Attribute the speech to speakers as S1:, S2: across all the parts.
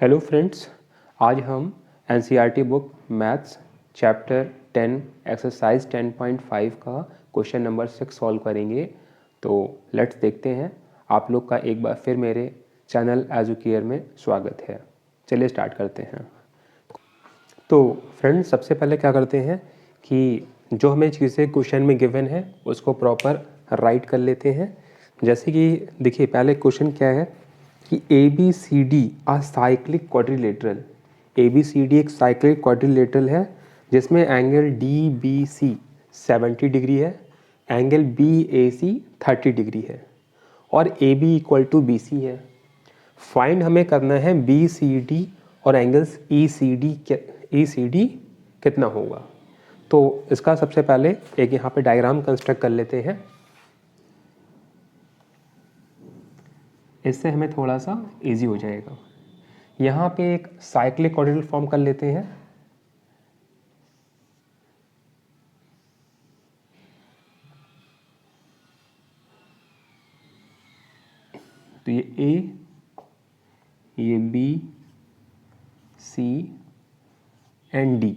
S1: Hello friends, आज हम NCERT book maths chapter 10 exercise 10.5 का क्वेश्चन नंबर 6 सॉल्व करेंगे। तो लेट्स देखते हैं। आप लोग का एक बार फिर मेरे चैनल एजुकेयर में स्वागत है। चलिए स्टार्ट करते हैं। तो फ्रेंड्स, सबसे पहले क्या करते हैं कि जो हमें चीज़ें क्वेश्चन में गिवन है उसको प्रॉपर राइट कर लेते हैं। जैसे कि देखिए, पहले क्वेश्चन क्या है कि A B C D a cyclic quadrilateral. A B C D एक साइक्लिक क्वाड्रिलेटरल है जिसमें angle D B C 70 degree है, angle B A C 30 degree है और A B equal to B C है। फाइंड हमें करना है बी सी डी और एंगल्स ई सी डी कितना होगा। तो इसका सबसे पहले एक यहाँ पे डायग्राम कंस्ट्रक्ट कर लेते हैं। इससे हमें थोड़ा सा इजी हो जाएगा। यहाँ पे एक साइक्लिक क्वाड्रिलेटरल फॉर्म कर लेते हैं। तो ये ए, ये बी, सी एंड डी।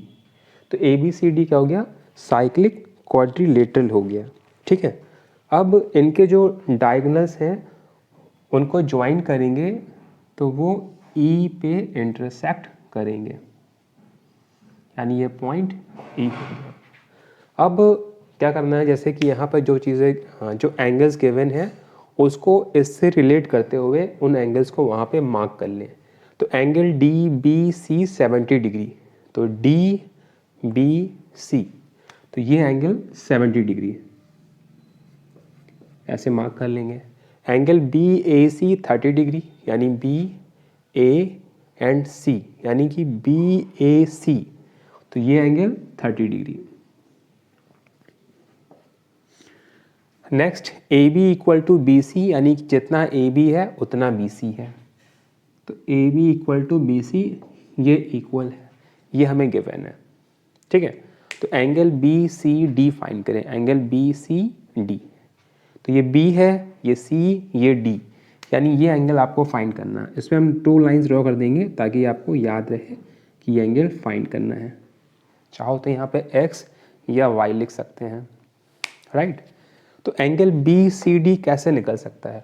S1: तो ए बी सी डी क्या हो गया? साइक्लिक क्वाड्रिलेटरल हो गया। ठीक है। अब इनके जो डायगोनल्स हैं उनको ज्वाइन करेंगे तो वो ई पे इंटरसेक्ट करेंगे, यानी ये पॉइंट ई हो गया। अब क्या करना है, जैसे कि यहाँ पर जो चीज़ें जो एंगल्स गिवन है उसको इससे रिलेट करते हुए उन एंगल्स को वहाँ पे मार्क कर लें। तो angle D B C 70 degree, तो डी बी सी, तो ये एंगल 70 डिग्री ऐसे मार्क कर लेंगे। Angle B A C 30 degree, यानी बी ए एंड सी, यानी कि बी ए सी, तो ये angle 30 degree. Next A B equal to B C, यानी कि जितना ए बी है उतना बी सी है। तो A B equal to B C ये इक्वल है, ये हमें गिवन है। ठीक है। तो angle B C D find करें। एंगल बी सी डी, तो ये बी है, ये सी, ये डी, यानी ये एंगल आपको फाइंड करना है। इसमें हम 2 लाइंस ड्रॉ कर देंगे ताकि आपको याद रहे कि ये एंगल फाइंड करना है। चाहो तो यहाँ पे एक्स या वाई लिख सकते हैं, राइट। तो एंगल बी सी डी कैसे निकल सकता है?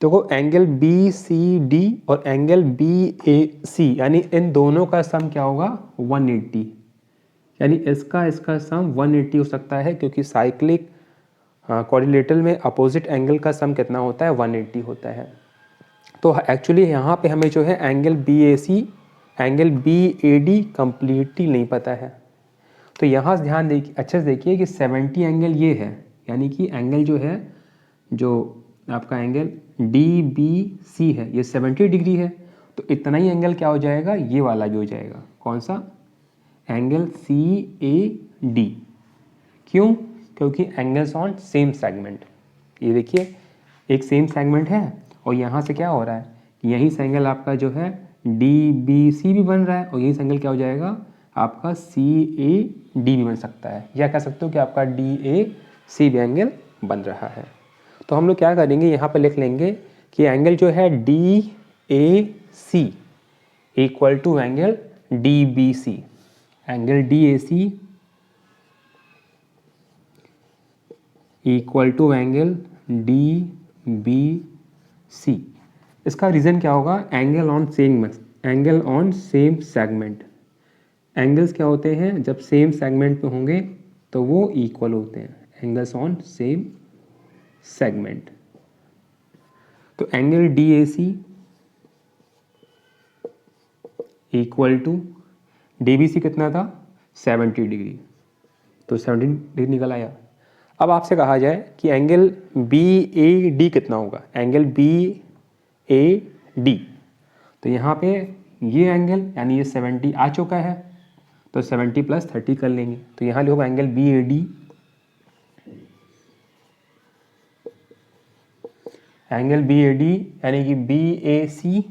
S1: देखो, एंगल बी सी डी और एंगल बी ए सी, यानी इन दोनों का सम क्या होगा? 180, यानी इसका सम 180 हो सकता है, क्योंकि साइक्लिक क्वाड्रिलेटरल में अपोजिट एंगल का सम कितना होता है? 180 होता है। तो एक्चुअली यहाँ पे हमें जो है angle B A C, angle B A D completely नहीं पता है। तो यहाँ ध्यान देखिए, अच्छे से देखिए कि 70 एंगल ये है, यानी कि एंगल जो है, जो आपका एंगल डी बी सी है, ये 70 डिग्री है। तो इतना ही एंगल क्या हो जाएगा? ये वाला भी हो जाएगा। कौन सा? Angle C A D. क्यों? क्योंकि एंगल्स ऑन सेम सेगमेंट। ये देखिए, एक सेम सेगमेंट है और यहाँ से क्या हो रहा है, यहीं से एंगल आपका जो है डी बी सी भी बन रहा है और यही से एंगल क्या हो जाएगा? आपका सी ए डी भी बन सकता है, या कह सकते हो कि आपका डी ए सी भी एंगल बन रहा है। तो हम लोग क्या करेंगे, यहाँ पे लिख लेंगे कि एंगल जो है D A C equal to angle D B C. Angle D A C equal to angle D B C. इसका रीज़न क्या होगा? Angle on same segment. Angles क्या होते हैं? जब सेम सेगमेंट पे होंगे तो वो इक्वल होते हैं। Angles on same segment. तो angle D A C equal to D B C कितना था? 70 डिग्री। तो 70 डिग्री निकल आया। अब आपसे कहा जाए कि एंगल बी ए डी कितना होगा? एंगल बी ए डी, तो यहाँ पे ये एंगल, यानी ये 70 आ चुका है, तो 70 प्लस 30 कर लेंगे। तो यहाँ लिखोगे angle B A D, angle B A D यानी कि बी ए सी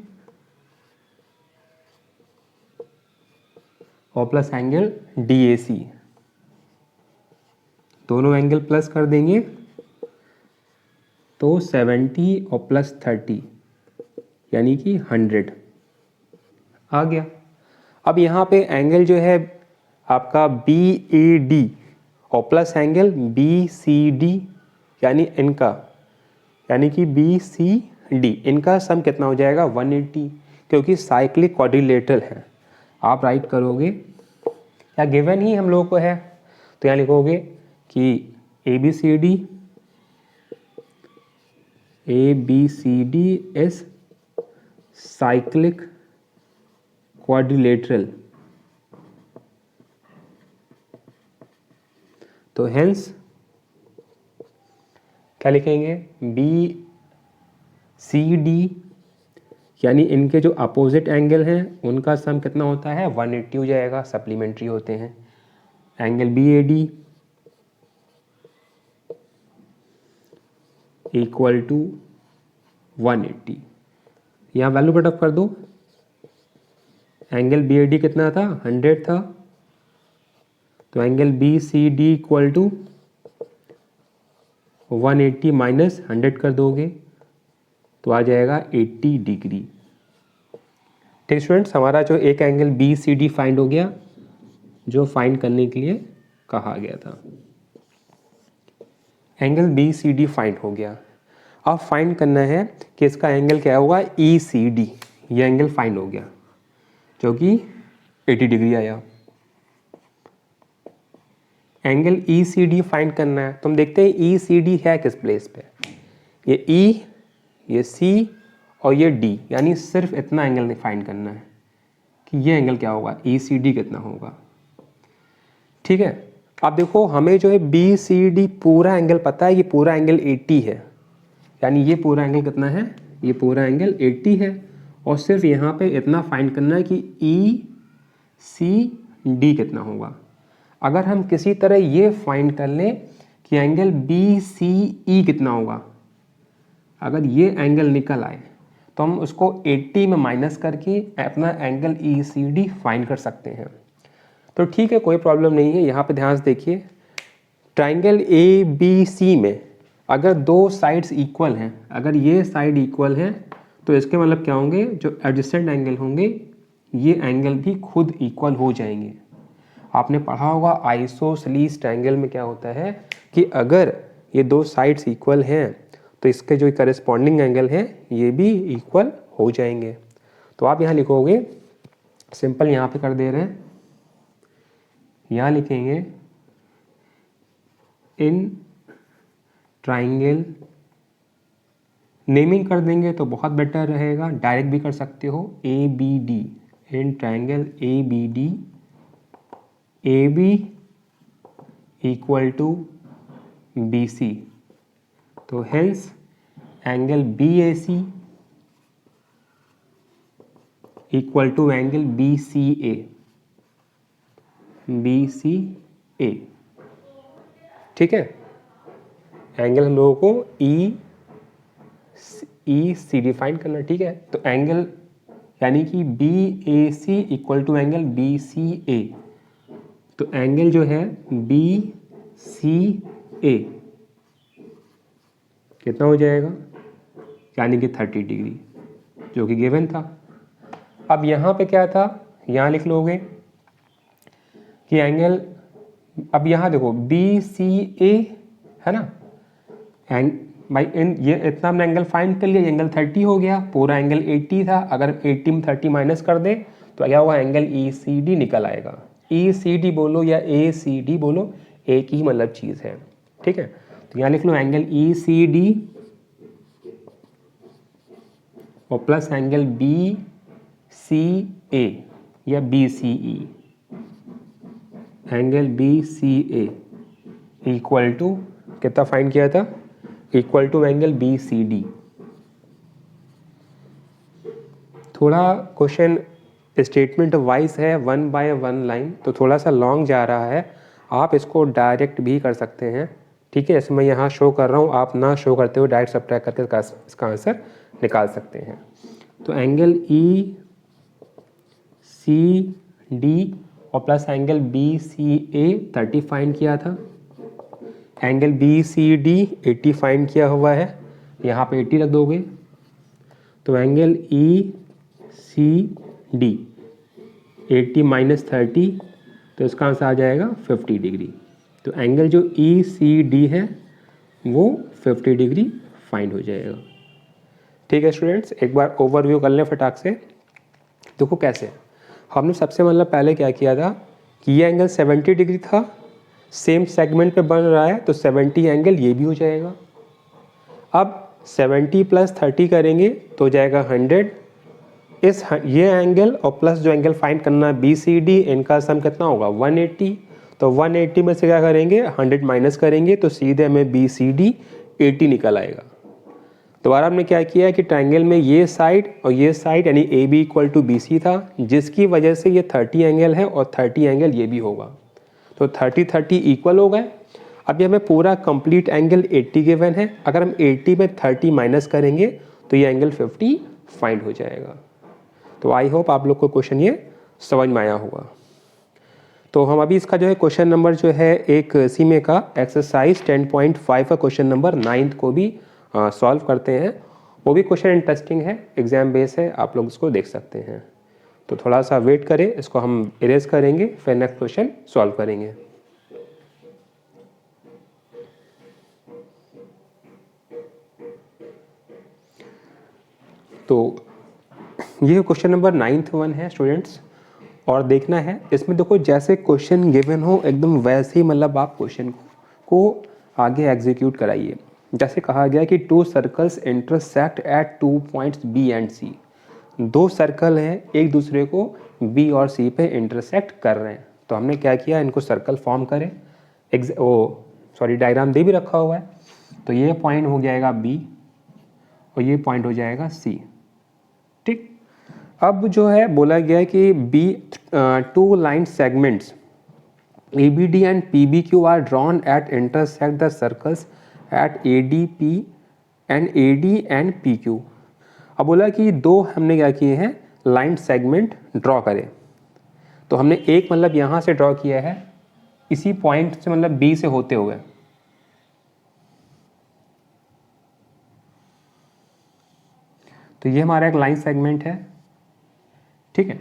S1: और plus angle D A C, दोनों एंगल प्लस कर देंगे तो 70 और प्लस 30 यानी कि 100 आ गया। अब यहाँ पे एंगल जो है आपका BAD और प्लस एंगल BCD यानी इनका, यानी कि BCD इनका सम कितना हो जाएगा 180, क्योंकि साइक्लिक क्वाड्रिलेटरल है। आप राइट करोगे या गिवन ही हम लोगों को है, तो यहाँ लिखोगे कि ABCD is cyclic quadrilateral, तो हेंस क्या लिखेंगे BCD यानी इनके जो अपोजिट एंगल हैं उनका सम कितना होता है 180 हो जाएगा, सप्लीमेंट्री होते हैं। एंगल BAD इक्वल टू 180, यहाँ वैल्यू पुटअप कर दो। एंगल BAD कितना था 100 था, तो angle BCD equal to 180 minus 100 कर दोगे तो आ जाएगा 80 डिग्री। ठीक स्टूडेंट्स, हमारा जो एक एंगल BCD फाइंड हो गया जो फाइंड करने के लिए कहा गया था। एंगल BCD फाइंड हो गया। अब फाइंड करना है कि इसका एंगल क्या होगा ECD। ये एंगल फाइंड हो गया जो कि 80 डिग्री आया। एंगल ECD फाइंड करना है, तो हम देखते हैं ECD है किस प्लेस पे। ये E, ये C और ये D, यानी सिर्फ इतना एंगल फाइंड करना है कि ये एंगल क्या होगा ECD कितना होगा। ठीक है, अब देखो हमें जो है BCD पूरा एंगल पता है, ये पूरा एंगल 80 है, यानी ये पूरा एंगल कितना है, ये पूरा एंगल 80 है। और सिर्फ यहाँ पे इतना फाइंड करना है कि ECD कितना होगा। अगर हम किसी तरह ये फाइंड कर लें कि एंगल BCE कितना होगा, अगर ये एंगल निकल आए तो हम उसको 80 में माइनस करके अपना एंगल ECD फाइंड कर सकते हैं। तो ठीक है, कोई प्रॉब्लम नहीं है। यहाँ पे ध्यान से देखिए, ट्राइंगल ABC में अगर दो साइड्स इक्वल हैं, अगर ये साइड इक्वल है तो इसके मतलब क्या होंगे, जो एडजेसेंट एंगल होंगे ये एंगल भी खुद इक्वल हो जाएंगे। आपने पढ़ा होगा आइसोसेलेस ट्रायंगल में क्या होता है कि अगर ये दो साइड्स इक्वल हैं तो इसके जो करस्पॉन्डिंग एंगल हैं ये भी इक्वल हो जाएंगे। तो आप यहाँ लिखोगे, सिंपल यहाँ पे कर दे रहे हैं, यहाँ लिखेंगे इन ट्राइंगल, नेमिंग कर देंगे तो बहुत बेटर रहेगा, डायरेक्ट भी कर सकते हो, ABD, in triangle ABD, AB equal to BC, तो hence angle BAC equal to angle BCA, ठीक है। एंगल हम लोगों को ECD फाइंड करना, ठीक है। तो एंगल यानी कि BAC equal to angle BCA, तो एंगल जो है BCA कितना हो जाएगा, यानी कि 30 डिग्री, जो कि गिवन था। अब यहाँ पे क्या था, यहाँ लिख लोगे कि एंगल, अब यहाँ देखो BCA है ना, भाई ये इतना हमने एंगल फाइंड कर लिया, एंगल 30 हो गया, पूरा एंगल 80 था, अगर 80 में 30 माइनस कर दे तो क्या होगा, एंगल ECD निकल आएगा। ECD बोलो या ACD बोलो, एक ही मतलब चीज़ है, ठीक है। तो यहाँ लिख लो एंगल ECD और प्लस एंगल BCA या BCE, angle BCA equal to कितना फाइंड किया था, इक्वल टू एंगल BCD। थोड़ा क्वेश्चन स्टेटमेंट वाइज है, 1 बाय 1 लाइन, तो थोड़ा सा लॉन्ग जा रहा है, आप इसको डायरेक्ट भी कर सकते हैं, ठीक है। जैसे मैं यहाँ शो कर रहा हूँ, आप ना शो करते हुए डायरेक्ट सब्ट्रैक्ट करके इसका आंसर निकाल सकते हैं। तो एंगल ECD और प्लस एंगल BCA 30 फाइंड किया था, एंगल BCD 80 फाइंड किया हुआ है, यहाँ पे 80 रख दोगे, तो एंगल ECD 80 माइनस 30, तो इसका आंसर आ जाएगा 50 डिग्री। तो एंगल जो ECD है वो 50 डिग्री फाइंड हो जाएगा। ठीक है स्टूडेंट्स, एक बार ओवरव्यू कर लें फटाक से। देखो कैसे हमने सबसे मतलब पहले क्या किया था कि ये एंगल 70 डिग्री था, सेम सेगमेंट पे बन रहा है तो 70 एंगल ये भी हो जाएगा। अब 70 प्लस 30 करेंगे तो हो जाएगा 100। ये एंगल और प्लस जो एंगल फाइंड करना है BCD, इनका सम कितना होगा 180। तो 180 में से क्या करेंगे 100 माइनस करेंगे तो सीधे हमें BCD 80 निकल आएगा। दोबारा हमने क्या किया कि ट्रायंगल में ये साइड और ये साइड यानी AB इक्वल टू BC था, जिसकी वजह से ये 30 एंगल है और 30 एंगल ये भी होगा। तो 30 इक्वल हो गए। अभी हमें पूरा कंप्लीट एंगल 80 गिवन है, अगर हम 80 में 30 माइनस करेंगे तो ये एंगल 50 फाइंड हो जाएगा। तो आई होप आप लोग को क्वेश्चन ये समझ में आया होगा। तो हम अभी इसका जो है क्वेश्चन नंबर जो है एक सीमे का एक्सरसाइज 10.5 का क्वेश्चन नंबर 9 को भी सॉल्व करते हैं। वो भी क्वेश्चन इंटरेस्टिंग है, एग्जाम बेस है, आप लोग इसको देख सकते हैं। तो थोड़ा सा वेट करें, इसको हम इरेज करेंगे फिर नेक्स्ट क्वेश्चन सॉल्व करेंगे। तो ये क्वेश्चन नंबर 9th वन है स्टूडेंट्स, और देखना है इसमें देखो जैसे क्वेश्चन गिवन हो एकदम वैसे ही मतलब आप क्वेश्चन को आगे एग्जीक्यूट कराइए। जैसे कहा गया कि 2 circles intersect at 2 points B and C। 2 circle हैं एक दूसरे को B और C पे इंटरसेक्ट कर रहे हैं। तो हमने क्या किया, इनको सर्कल फॉर्म करें। डायग्राम दे भी रखा हुआ है। तो ये पॉइंट हो जाएगा B और ये पॉइंट हो जाएगा C। ठीक, अब जो है बोला गया है कि 2 line segments ABD and PBQ are drawn at intersect the circles at ADP and AD and PQ। अब बोला कि 2 हमने क्या किए हैं लाइन सेगमेंट ड्रॉ करें। तो हमने एक मतलब यहाँ से ड्रॉ किया है, इसी पॉइंट से मतलब B से होते हुए। तो ये हमारा एक लाइन सेगमेंट है। ठीक है,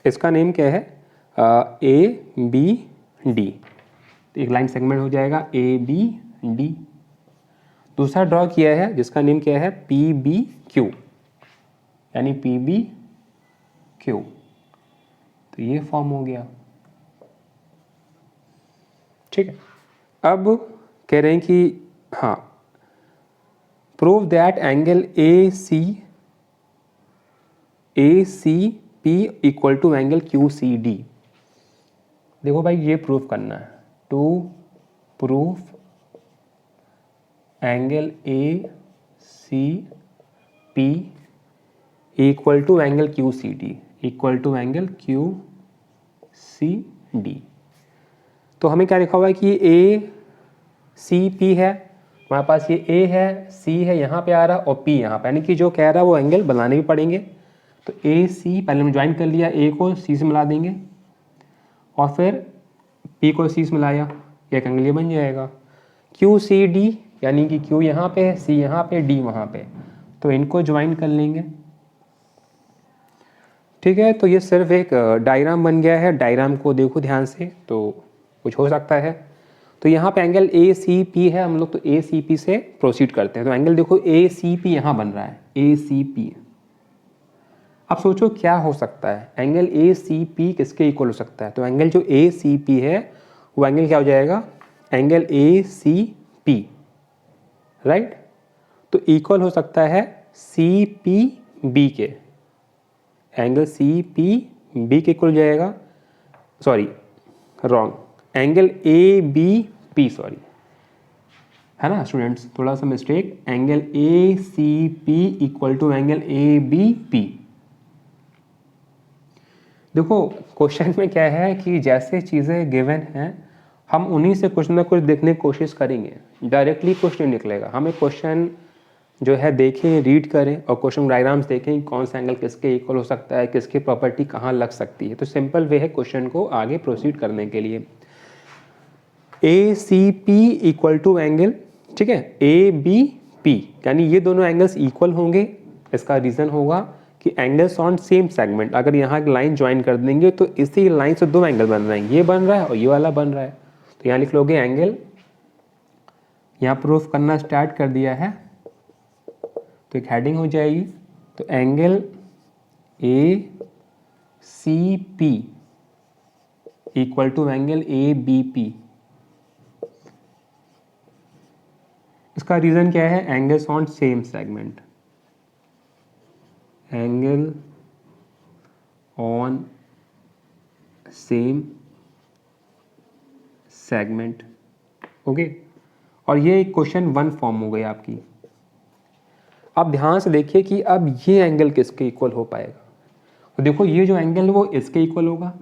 S1: इसका नेम क्या है ABD। तो एक लाइन सेगमेंट हो जाएगा ABD। दूसरा ड्रॉ किया है जिसका नेम क्या है PBQ, यानी PBQ। तो ये फॉर्म हो गया। ठीक है, अब कह रहे हैं कि हाँ prove that angle ACP equal to angle QCD। देखो भाई ये प्रूफ करना है। To proof angle ACP equal to angle QCD equal to angle QCD। तो हमें क्या लिखा हुआ है कि ACP है, हमारे पास ये A है, C है यहाँ पे आ रहा और P यहाँ पे, यानी कि जो कह रहा है वो एंगल बनाने भी पड़ेंगे। तो AC पहले हम ज्वाइन कर लिया, A को C से मिला देंगे और फिर P को C से मिलाया, एक एंगल ये बन जाएगा। QCD यानी कि Q यहाँ पे है, C यहाँ पे, D वहाँ पे, तो इनको ज्वाइन कर लेंगे। ठीक है, तो ये सिर्फ एक डायग्राम बन गया है। डायग्राम को देखो ध्यान से तो कुछ हो सकता है। तो यहाँ पे एंगल ACP है, हम लोग तो ACP से प्रोसीड करते हैं। तो एंगल देखो ACP यहाँ बन रहा है, ACP। अब सोचो क्या हो सकता है, एंगल ACP किसके इक्वल हो सकता है। तो एंगल जो ACP है वो एंगल क्या हो जाएगा, एंगल ACP, राइट। तो इक्वल हो सकता है CPB के, एंगल CPB के इक्वल हो जाएगा, sorry wrong, angle ABP, sorry है ना स्टूडेंट्स, थोड़ा सा mistake. Angle ACP equal to angle ABP। देखो क्वेश्चन में क्या है कि जैसे चीज़ें गिवन हैं हम उन्हीं से कुछ ना कुछ देखने की कोशिश करेंगे, डायरेक्टली कुछ नहीं निकलेगा। हमें क्वेश्चन जो है देखें, रीड करें और क्वेश्चन डायग्राम्स देखें कौन सा एंगल किसके इक्वल हो सकता है, किसकी प्रॉपर्टी कहाँ लग सकती है। तो सिंपल वे है क्वेश्चन को आगे प्रोसीड करने के लिए। ACP इक्वल टू एंगल, ठीक है, ABP, यानी ये दोनों एंगल्स इक्वल होंगे। इसका रीज़न होगा कि एंगल्स ऑन सेम सेगमेंट, अगर यहाँ की लाइन ज्वाइन कर देंगे तो इसी लाइन से दो एंगल बन रहे हैं, ये बन रहा है और ये वाला बन रहा है। तो यहाँ लिख लोगे एंगल, यहाँ प्रूफ करना स्टार्ट कर दिया है तो एक हेडिंग हो जाएगी, तो angle A C P equal to angle A B P. इसका रीजन क्या है? Angles on same segment, angle on same segment. Okay, और ये क्वेश्चन 1 फॉर्म हो गई आपकी। अब ध्यान से देखिए कि अब ये एंगल किसके इक्वल हो पाएगा। तो देखो ये जो एंगल है वो इसके इक्वल होगा,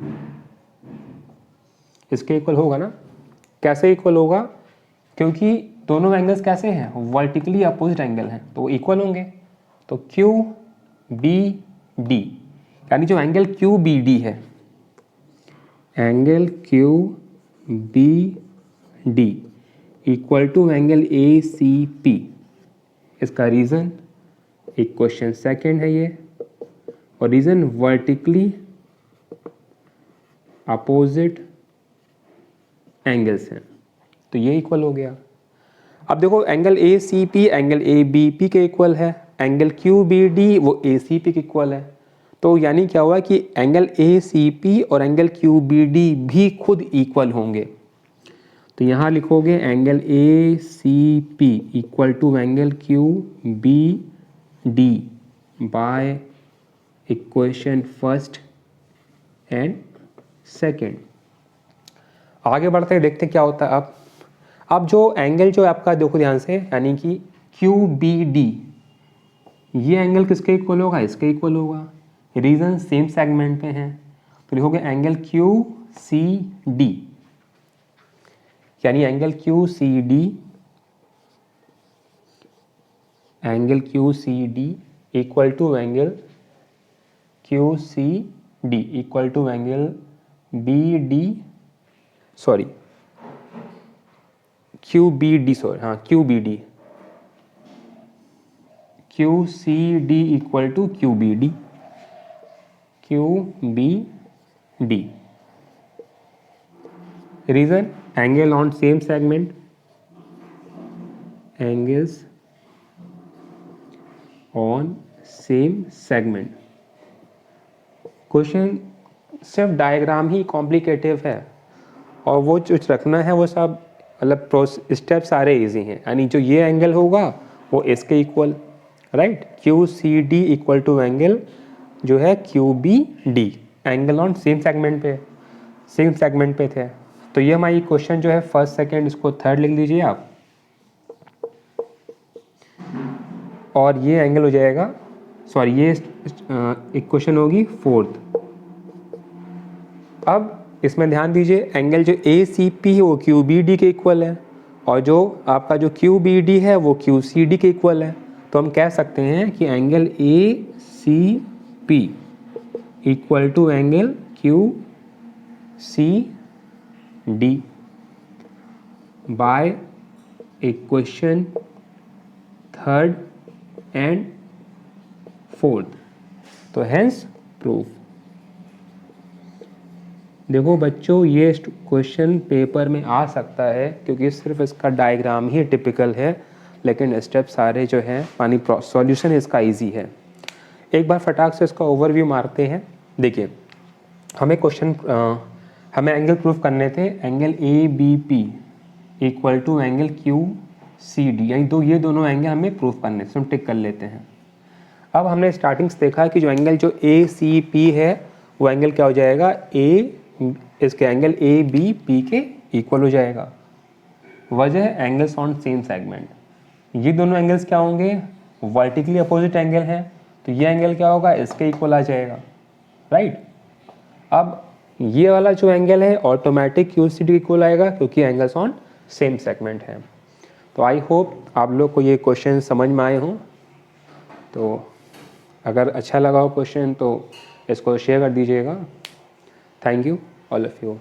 S1: इसके इक्वल होगा ना। कैसे इक्वल होगा? क्योंकि दोनों एंगल्स कैसे हैं? वर्टिकली अपोजिट एंगल हैं, तो वो इक्वल होंगे। तो क्यू बी डी, यानी जो एंगल क्यू बी डी है, angle Q B D equal to angle A C P. इसका रीज़न एक क्वेश्चन सेकंड है ये, और रीज़न वर्टिकली अपोजिट एंगल्स हैं, तो ये इक्वल हो गया। अब देखो angle A C P angle A B P के इक्वल है, एंगल क्यू बी डी वो ए सी पी के इक्वल है। तो यानी क्या हुआ कि एंगल ए सी पी और एंगल क्यू बी डी भी खुद इक्वल होंगे। तो यहाँ लिखोगे angle A C P equal to angle Q B D by equation first and second. आगे बढ़ते हैं, देखते हैं क्या होता है। अब जो एंगल जो आपका देखो ध्यान से, यानी कि क्यू बी डी, ये एंगल किसके इक्वल होगा? इसके इक्वल होगा। रीजन सेम सेगमेंट पे हैं, तो लिखोगे एंगल क्यू सी डी, यानी angle Q C D, angle Q C D equal to angle Q C D equal to angle B D, sorry Q B D, sorry हाँ Q B D, Q C D equal to Q B D, Q B D. Reason angle on same segment, angles on same segment. Question सिर्फ diagram ही complicative है, और वो जो रखना है वो सब मतलब स्टेप सारे इजी हैं। यानी जो ये एंगल होगा वो इसके equal, right, Q C D equal to angle जो है Q B D, angle on same segment पे थे। तो ये हमारी क्वेश्चन जो है फर्स्ट सेकंड, इसको थर्ड लिख लीजिए आप, और ये एंगल हो जाएगा, सॉरी ये इक्वेशन होगी फोर्थ। अब इसमें ध्यान दीजिए, एंगल जो ए सी पी है वो क्यू बी डी के इक्वल है, और जो आपका जो क्यू बी डी है वो क्यू सी डी के इक्वल है। तो हम कह सकते हैं कि angle A C P equal to angle Q C D by equation third and fourth. तो हेंस प्रूफ। देखो बच्चों, ये क्वेश्चन पेपर में आ सकता है क्योंकि सिर्फ इसका डायग्राम ही टिपिकल है, लेकिन स्टेप सारे जो हैं पानी सॉल्यूशन इसका इजी है। एक बार फटाक से इसका ओवरव्यू मारते हैं। देखिए हमें एंगल प्रूफ करने थे, angle A B P equal to angle Q C D, यानी ये दोनों एंगल हमें प्रूफ करने थे, हम टिक कर लेते हैं। अब हमने स्टार्टिंग से देखा कि जो एंगल जो ए सी पी है वो एंगल क्या हो जाएगा, इसके एंगल ए बी पी के इक्वल हो जाएगा। वजह है एंगल्स ऑन सेम सेगमेंट। ये दोनों एंगल्स क्या होंगे, वर्टिकली अपोजिट एंगल हैं, तो ये एंगल क्या होगा, इसके इक्वल आ जाएगा, राइट। अब ये वाला जो एंगल है automatic Q C D equal आएगा क्योंकि एंगल्स ऑन सेम सेगमेंट है। तो आई होप आप लोग को ये क्वेश्चन समझ में आए हों। तो अगर अच्छा लगा हो क्वेश्चन तो इसको शेयर कर दीजिएगा। Thank you all of you.